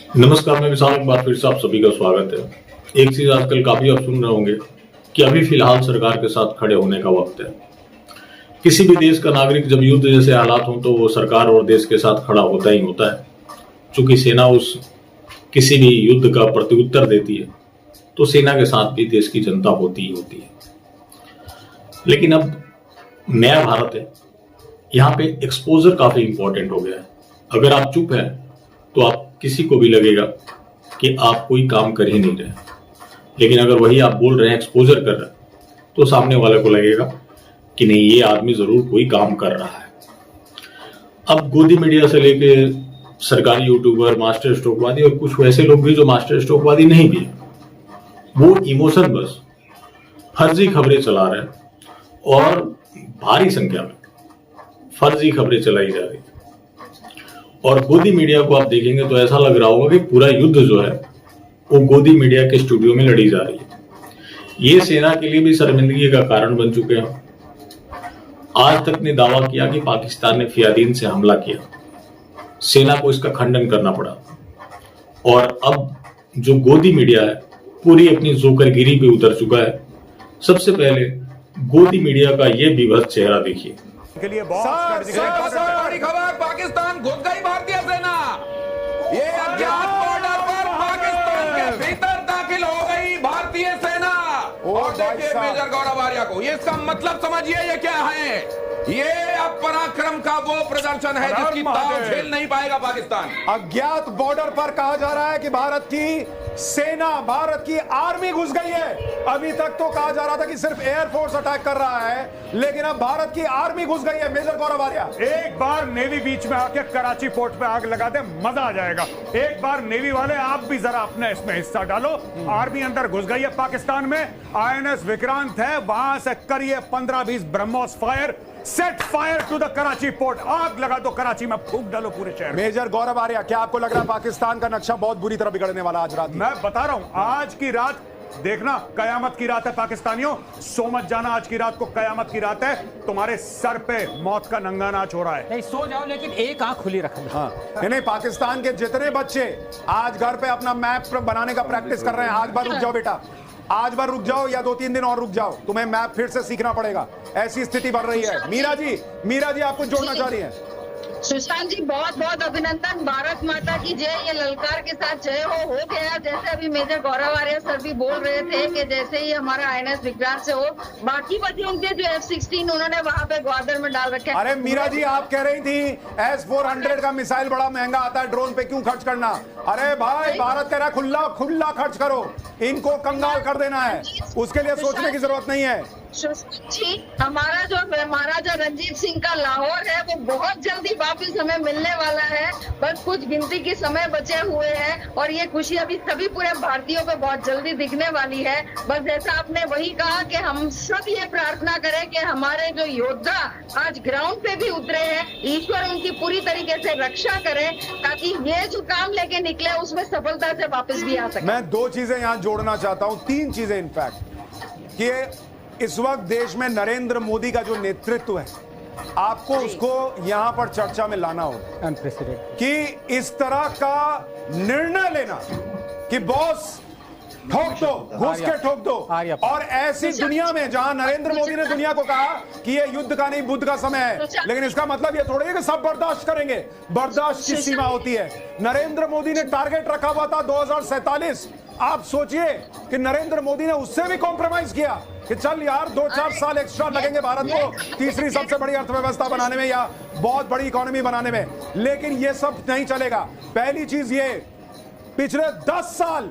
नमस्कार, मैं विशाल। एक बार फिर से आप सभी का स्वागत है। एक चीज आजकल काफी आप सुन रहे होंगे कि अभी फिलहाल सरकार के साथ खड़े होने का वक्त है। किसी भी देश का नागरिक जब युद्ध जैसे हालात हों तो वो सरकार और देश के साथ खड़ा होता ही होता है। चूंकि सेना उस किसी भी युद्ध का प्रत्युत्तर देती है तो सेना के साथ भी देश की जनता होती ही होती है। लेकिन अब नया भारत है, यहाँ पे एक्सपोजर काफी इंपॉर्टेंट हो गया है। अगर आप चुप हैं तो आप किसी को भी लगेगा कि आप कोई काम कर ही नहीं रहे, लेकिन अगर वही आप बोल रहे हैं, एक्सपोजर कर रहे हैं, तो सामने वाले को लगेगा कि नहीं, ये आदमी जरूर कोई काम कर रहा है। अब गोदी मीडिया से लेके सरकारी यूट्यूबर, मास्टर स्ट्रोकवादी और कुछ वैसे लोग भी जो मास्टर स्ट्रोकवादी नहीं भी है, वो इमोशन बस फर्जी खबरें चला रहे हैं और भारी संख्या में फर्जी खबरें चलाई जा रही है। और गोदी मीडिया को आप देखेंगे तो ऐसा लग रहा होगा कि पूरा युद्ध जो है वो गोदी मीडिया के स्टूडियो में लड़ी जा रही है। ये सेना के लिए भी शर्मिंदगी का कारण बन चुके हैं। आज तक ने दावा किया कि पाकिस्तान ने फियादीन से हमला किया, सेना को इसका खंडन करना पड़ा। और अब जो गोदी मीडिया है पूरी अपनी जोकरगिरी पे उतर चुका है। सबसे पहले गोदी मीडिया का ये विभत्स चेहरा देखिए। के लिए बड़ी खबर, पाकिस्तान घुस गई भारतीय सेना। ये अज्ञात बॉर्डर पर पाकिस्तान के भीतर दाखिल हो गई भारतीय सेना। और देखिए मेजर गौरव आर्या को, ये इसका मतलब समझिए ये क्या है। ये अब पराक्रम का वो प्रदर्शन है जिसकी ताव झेल नहीं पाएगा पाकिस्तान। अज्ञात बॉर्डर पर कहा जा रहा है कि भारत की सेना, भारत की आर्मी घुस गई है। अभी तक तो कहा जा रहा था कि सिर्फ एयरफोर्स अटैक कर रहा है, लेकिन अब भारत की आर्मी घुस गई है। मेजर गौरव आर्या, एक बार नेवी बीच में आके कराची पोर्ट पे आग लगा दे, मजा आ जाएगा। एक बार नेवी वाले आप भी जरा अपने इसमें हिस्सा डालो। आर्मी अंदर घुस गई है पाकिस्तान में। आईएनएस विक्रांत है, वहां से करिए 15-20 BrahMos fire, set fire to the Karachi port. आग लगा दो कराची में, फूंक डालो पूरे शहर में। मेजर गौरव आर्या, क्या आपको लग रहा है पाकिस्तान का नक्शा बहुत बुरी तरह बिगड़ने वाला आज रात? मैं बता रहा हूं, आज की रात देखना कयामत की रात है पाकिस्तानियों। सो मत जाना, आज की रात को कयामत की रात है। तुम्हारे सर पे मौत का नंगा नाच हो रहा है। नहीं सो जाओ, लेकिन एक आंख खुली रखना। हाँ, नहीं, पाकिस्तान के जितने बच्चे आज घर पे अपना मैप बनाने का प्रैक्टिस कर रहे हैं, आज बार रुक जाओ बेटा, आज बार रुक जाओ या 2-3 दिन और रुक जाओ, तुम्हें मैप फिर से सीखना पड़ेगा। ऐसी स्थिति बन रही है। मीरा जी आप कुछ जोड़ना चाह रही हैं? सुशांत जी, बहुत बहुत अभिनंदन। भारत माता की जय। ये ललकार के साथ जय हो गया। जैसे अभी मेजर गौरव आर्या सर भी बोल रहे थे कि जैसे ही हमारा आईएनएस विक्रांत से हो, बाकी बचे उनके जो F-16 उन्होंने वहां पे ग्वादर में डाल रखे। अरे मीरा जी, आप कह रही थी S-400 का मिसाइल बड़ा महंगा आता है, ड्रोन पे क्यों खर्च करना? अरे भाई, भारत कह रहा है खुला खर्च करो, इनको कंगाल कर देना है, उसके लिए सोचने की जरूरत नहीं है। जी, हमारा जो महाराजा रंजीत सिंह का लाहौर है वो बहुत जल्दी वापस हमें मिलने वाला है। बस कुछ गिनती के समय बचे हुए हैं और ये खुशी अभी सभी पूरे भारतीयों को बहुत जल्दी दिखने वाली है। बस जैसा आपने वही कहा कि हम सब ये प्रार्थना करें कि हमारे जो योद्धा आज ग्राउंड पे भी उतरे हैं, ईश्वर उनकी पूरी तरीके से रक्षा करे ताकि ये जो काम लेके निकले उसमें सफलता से वापस भी आ सके। मैं 2 चीजें यहाँ जोड़ना चाहता हूँ, 3 चीजें इनफैक्ट, कि इस वक्त देश में नरेंद्र मोदी का जो नेतृत्व है, आपको उसको यहां पर चर्चा में लाना होगा। कि इस तरह का निर्णय लेना कि बॉस ठोक दो, घुस के ठोक दो, और ऐसी दुनिया में जहां नरेंद्र मोदी ने दुनिया को कहा कि ये युद्ध का नहीं बुद्ध का समय है, लेकिन इसका मतलब ये थोड़ी है कि सब बर्दाश्त करेंगे। बर्दाश्त की सीमा होती है। नरेंद्र मोदी ने टारगेट रखा हुआ था 2047। आप सोचिए कि नरेंद्र मोदी ने उससे भी कॉम्प्रोमाइज किया कि चल यार 2-4 साल एक्स्ट्रा लगेंगे भारत को तीसरी सबसे बड़ी अर्थव्यवस्था बनाने में या बहुत बड़ी इकोनॉमी बनाने में, लेकिन ये सब नहीं चलेगा। पहली चीज ये, पिछले 10 साल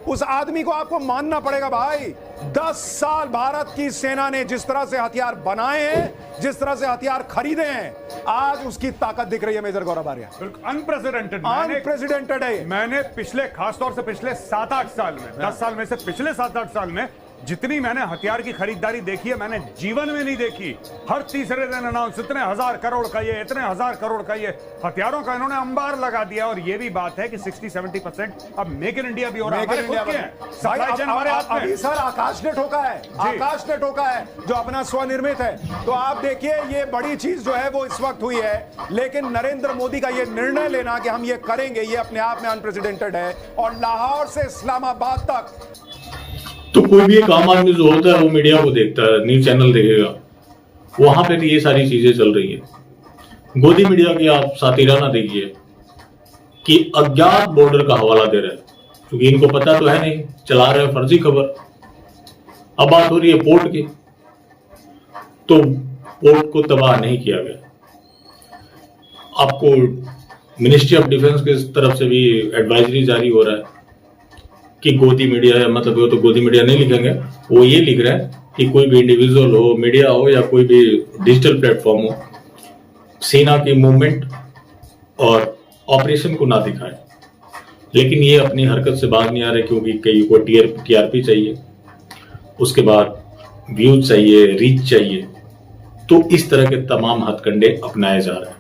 उस आदमी को आपको मानना पड़ेगा भाई। 10 साल भारत की सेना ने जिस तरह से हथियार बनाए हैं, जिस तरह से हथियार खरीदे हैं, आज उसकी ताकत दिख रही है। मेजर गौरव आर्या, अनप्रेसिडेंटेड है। मैंने पिछले, खासतौर से पिछले 7-8 साल में, 10 साल में से पिछले 7-8 साल में जितनी मैंने हथियार की खरीदारी देखी है मैंने जीवन में नहीं देखी। हर तीसरे दिन अनाउंस, इतने हजार करोड़ का ये, इतने हजार करोड़ का ये, हथियारों का इन्होंने अंबार लगा दिया। और ये भी बात है कि 60-70% अब मेक इन इंडिया भी हो रहा है, हमारे खुद के हैं। सप्लाई चेन हमारे हाथ में। अभी सर आकाश ने ठोका है, आकाश ने ठोका है जो अपना स्वनिर्मित है। तो आप देखिए ये बड़ी चीज जो है वो इस वक्त हुई है, लेकिन नरेंद्र मोदी का ये निर्णय लेना कि हम ये करेंगे, ये अपने आप में अनप्रेसिडेंटेड है। और लाहौर से इस्लामाबाद तक तो कोई भी एक आम आदमी जो होता है वो मीडिया को देखता है, न्यूज चैनल देखेगा, वहां पे ये सारी चीजें चल रही है। गोदी मीडिया की आप सातिराना देखिए कि अज्ञात बॉर्डर का हवाला दे रहे हैं, क्योंकि इनको पता तो है नहीं, चला रहे हैं फर्जी खबर। अब बात हो रही है पोर्ट की, तो पोर्ट को तबाह नहीं किया गया। आपको मिनिस्ट्री ऑफ डिफेंस की तरफ से भी एडवाइजरी जारी हो रहा है कि गोदी मीडिया है, मतलब वो तो गोदी मीडिया नहीं लिखेंगे, वो ये लिख रहे हैं कि कोई भी इंडिविजुअल हो, मीडिया हो या कोई भी डिजिटल प्लेटफॉर्म हो, सेना की मूवमेंट और ऑपरेशन को ना दिखाए। लेकिन ये अपनी हरकत से बाहर नहीं आ रहे, क्योंकि कई को टीआरपी चाहिए, उसके बाद व्यूज चाहिए, रीच चाहिए। तो इस तरह के तमाम हथकंडे अपनाए जा रहे हैं।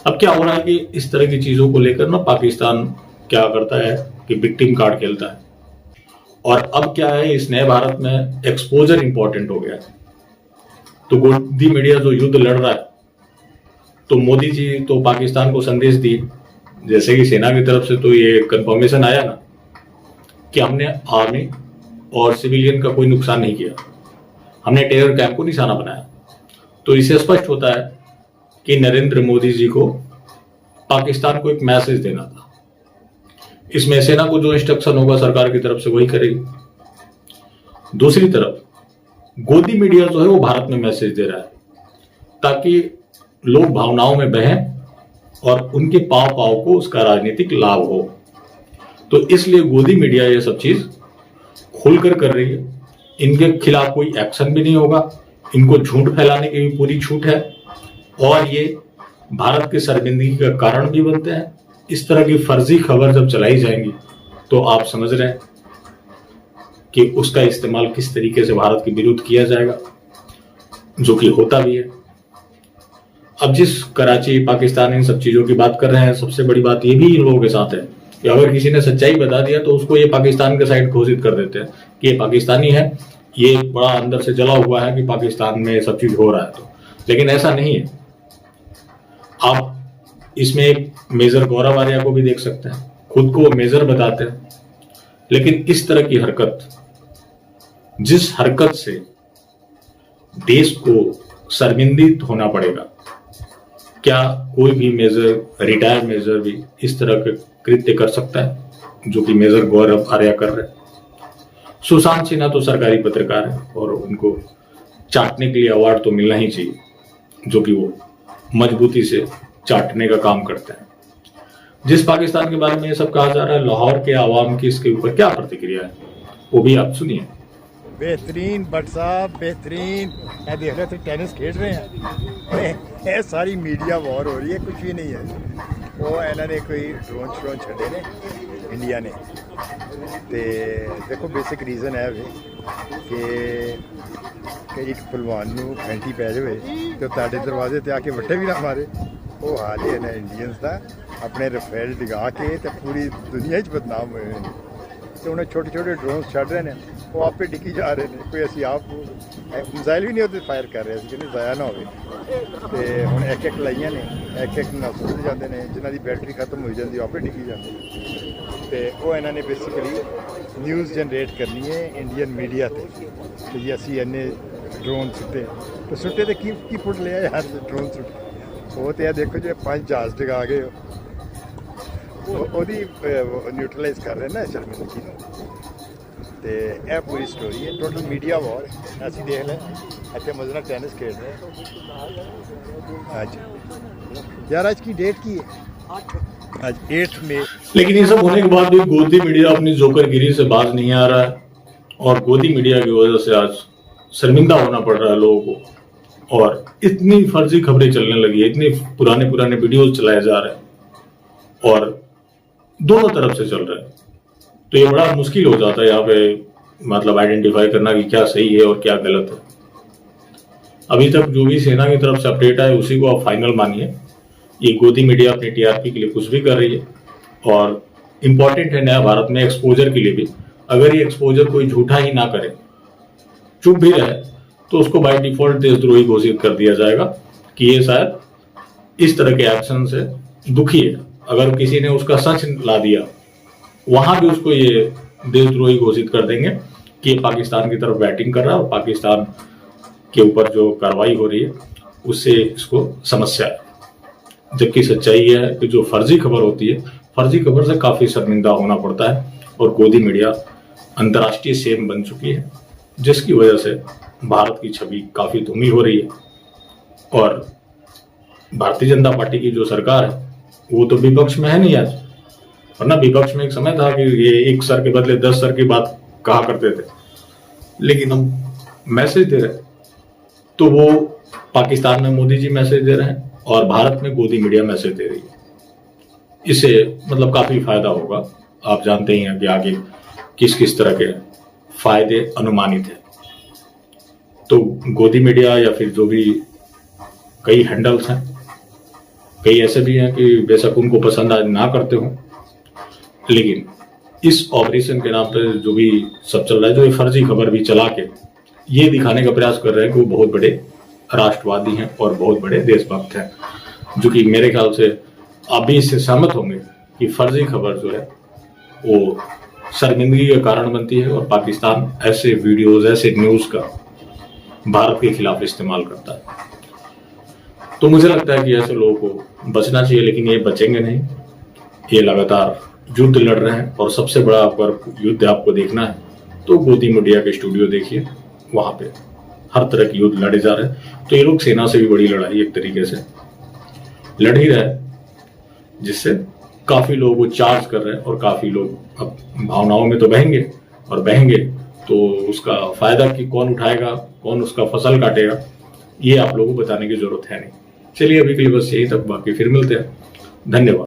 अब क्या हो रहा है कि इस तरह की चीजों को लेकर ना पाकिस्तान क्या करता है कि विक्टिम कार्ड खेलता है। और अब क्या है, इस नए भारत में एक्सपोजर इंपॉर्टेंट हो गया है। तो गोदी मीडिया जो युद्ध लड़ रहा है, तो मोदी जी तो पाकिस्तान को संदेश दिए, जैसे कि सेना की तरफ से तो ये कंफर्मेशन आया ना कि हमने आर्मी और सिविलियन का कोई नुकसान नहीं किया, हमने टेरर कैंप को निशाना बनाया। तो इससे स्पष्ट होता है कि नरेंद्र मोदी जी को पाकिस्तान को एक मैसेज देना था। इसमें सेना को जो इंस्ट्रक्शन होगा सरकार की तरफ से वही करेगी। दूसरी तरफ गोदी मीडिया जो है वो भारत में मैसेज दे रहा है, ताकि लोग भावनाओं में बहें और उनके पाव पाव को उसका राजनीतिक लाभ हो। तो इसलिए गोदी मीडिया ये सब चीज खुलकर कर रही है। इनके खिलाफ कोई एक्शन भी नहीं होगा, इनको झूठ फैलाने की भी पूरी छूट है, और ये भारत की शर्मिंदगी का कारण भी बनते हैं। इस तरह की फर्जी खबर जब चलाई जाएंगी तो आप समझ रहे हैं कि उसका इस्तेमाल किस तरीके से भारत के विरुद्ध किया जाएगा, जो कि होता भी है। अब जिस कराची, पाकिस्तान, इन सब चीजों की बात कर रहे हैं, सबसे बड़ी बात ये भी इन लोगों के साथ है कि अगर किसी ने सच्चाई बता दिया तो उसको ये पाकिस्तान के साइड घोषित कर देते हैं कि ये पाकिस्तानी है, ये बड़ा अंदर से जला हुआ है कि पाकिस्तान में सब चीज हो रहा है। तो लेकिन ऐसा नहीं है। आप इसमें एक मेजर गौरव आर्या को भी देख सकते हैं, खुद को मेजर बताते हैं, लेकिन इस तरह की हरकत, जिस हरकत से देश को शर्मिंदित होना पड़ेगा, क्या कोई भी मेजर, रिटायर्ड मेजर भी इस तरह के कृत्य कर सकता है जो कि मेजर गौरव आर्या कर रहे हैं? सुशांत सिन्हा तो सरकारी पत्रकार है और उनको चाटने के लिए अवार्ड तो मिलना ही चाहिए, जो कि वो मजबूती से चाटने का काम करते हैं। जिस पाकिस्तान के बारे में ये सब कहा जा रहा है, लाहौर के आवाम की इसके ऊपर क्या प्रतिक्रिया है वो भी आप सुनिए। बेहतरीन भट्ट साहब, बेहतरीन। मैं देख रहे थे टेनिस खेल रहे हैं, ये सारी मीडिया वॉर हो रही है, कुछ भी नहीं है। वो इन्होंने कोई ड्रोन श्रोन छड़े ने इंडिया ने, ते देखो बेसिक रीजन है कि एक पहलवान नूं फैंटी पै जाए तो तुहाडे दरवाजे ते आके वट्टे भी ना मारे। वो हाल ही है इंडियंस का, अपने रफेल डिगा के ते पूरी दुनिया च बदनाम हुए हैं। तो उन्हें छोटे छोटे ड्रोन छड़ रहे हैं, वो आपे डिगी जा रहे हैं। कोई असी आप मिसाइल भी नहीं होते फायर कर रहे कि ज़ाया ना हो। तो हम एक एक लाइया ने, एक एक ना सुट जाते हैं, जिन्हों की बैटरी खत्म हो जाती आपे डिगी जाते। तो वो इन्होंने बेसिकली न्यूज़ जनरेट करनी है इंडियन मीडिया से कि जी असी इन्ने ड्रोन सुटे, तो सुटे तो की फुट लिया यार ड्रोन सुट। वो तो यह देखो जो 5 जहाज डिगा गए न्यूट्रलाइज कर रहे हैं ना शर्मिंदगी। तो यह पूरी स्टोरी है, टोटल मीडिया वॉर है। असी देख लें इतने मजे टेनिस खेल रहे हैं। आज यार आज की डेट की है, आज 8 मई। लेकिन ये सब होने के बाद भी गोदी मीडिया अपनी जोकरगिरी से बाज नहीं आ रहा है, और गोदी मीडिया की वजह से आज शर्मिंदा होना पड़ रहा है लोगों को। और इतनी फर्जी खबरें चलने लगी है, इतने पुराने वीडियोस चलाए जा रहे हैं और दोनों तरफ से चल रहे हैं। तो ये बड़ा मुश्किल हो जाता है यहाँ पे मतलब आइडेंटिफाई करना कि क्या सही है और क्या गलत है। अभी तक जो भी सेना की तरफ से अपडेट आए उसी को आप फाइनल मानिए। ये गोदी मीडिया अपने टीआरपी के लिए कुछ भी कर रही है और इम्पॉर्टेंट है नया भारत में एक्सपोजर के लिए भी। अगर ये एक्सपोजर कोई झूठा ही ना करे, चुप भी रहे, तो उसको बाय डिफॉल्ट देशद्रोही घोषित कर दिया जाएगा कि ये शायद इस तरह के एक्शन से दुखी है। अगर किसी ने उसका सच ला दिया, वहां भी उसको ये देशद्रोही घोषित कर देंगे कि ये पाकिस्तान की तरफ बैटिंग कर रहा है और पाकिस्तान के ऊपर जो कार्रवाई हो रही है उससे इसको समस्या है। जबकि सच्चाई यह है कि जो फर्जी खबर होती है, फर्जी खबर से काफी शर्मिंदा होना पड़ता है और गोदी मीडिया अंतर्राष्ट्रीय सेम बन चुकी है, जिसकी वजह से भारत की छवि काफी धूमिल हो रही है। और भारतीय जनता पार्टी की जो सरकार है वो तो विपक्ष में है नहीं आज, वरना विपक्ष में एक समय था कि ये एक सर के बदले 10 सर की बात कहा करते थे, लेकिन हम मैसेज दे रहे हैं तो वो पाकिस्तान में मोदी जी मैसेज दे रहे हैं और भारत में गोदी मीडिया मैसेज दे रही है। इससे मतलब काफी फायदा होगा। आप जानते ही हैं कि आगे किस किस तरह के फायदे अनुमानित है। तो गोदी मीडिया या फिर जो भी कई हैंडल्स हैं, कई ऐसे भी हैं कि बेशक उनको पसंद आज ना करते हो, लेकिन इस ऑपरेशन के नाम पे जो भी सब चल रहा है, जो ये फर्जी खबर भी चला के ये दिखाने का प्रयास कर रहे हैं कि वो बहुत बड़े राष्ट्रवादी हैं और बहुत बड़े देशभक्त हैं, जो कि मेरे ख्याल से आप भी इससे सहमत होंगे कि फर्जी खबर जो है वो शर्मिंदगी का कारण बनती है और पाकिस्तान ऐसे वीडियोस, ऐसे न्यूज का भारत के खिलाफ इस्तेमाल करता है। तो मुझे लगता है कि ऐसे लोगों को बचना चाहिए, लेकिन ये बचेंगे नहीं। ये लगातार युद्ध लड़ रहे हैं और सबसे बड़ा अगर युद्ध आपको देखना है तो गोदी मीडिया के स्टूडियो देखिए, वहां पे हर तरह के युद्ध लड़े जा रहे हैं। तो ये लोग सेना से भी बड़ी लड़ाई एक तरीके से लड़ ही रहे हैं, जिससे काफी लोग वो चार्ज कर रहे हैं और काफी लोग अब भावनाओं में तो बहेंगे और बहेंगे तो उसका फायदा कि कौन उठाएगा, कौन उसका फसल काटेगा, ये आप लोगों को बताने की जरूरत है नहीं। चलिए अभी के लिए बस यही तक, बाकी फिर मिलते हैं। धन्यवाद।